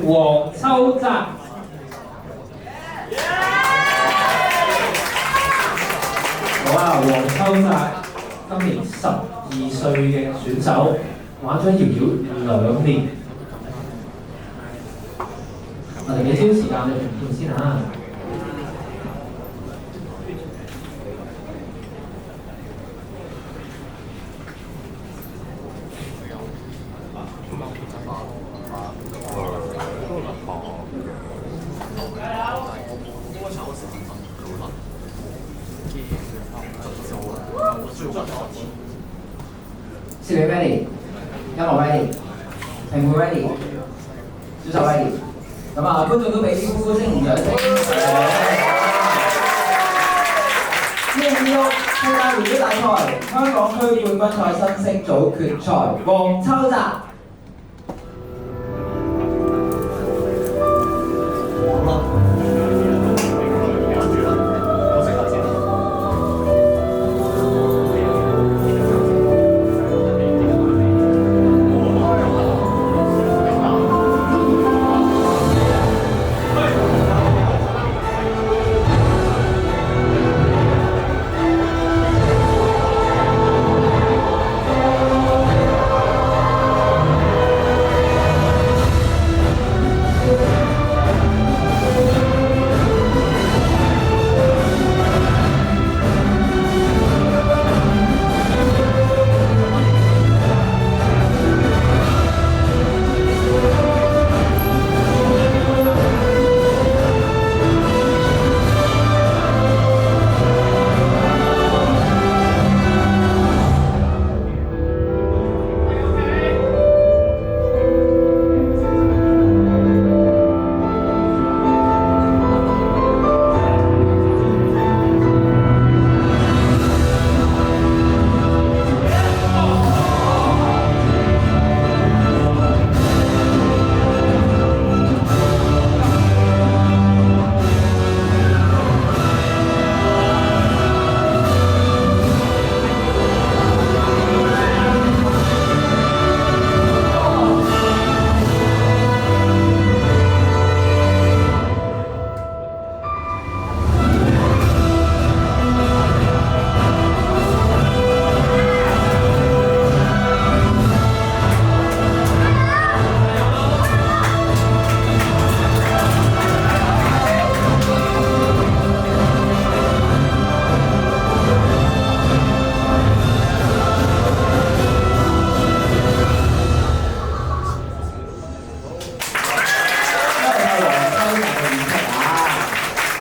黃秋澤。好啊，黃秋澤今年12歲嘅選手，玩咗遙遙2年。我哋幾少時間去評判先啊？攝影 ready， 音樂 ready， 評判 ready， 選手 ready。咁啊，觀眾都俾啲呼聲同掌聲。2026世界年紀大賽香港區冠軍賽新星組決賽，黃秋澤。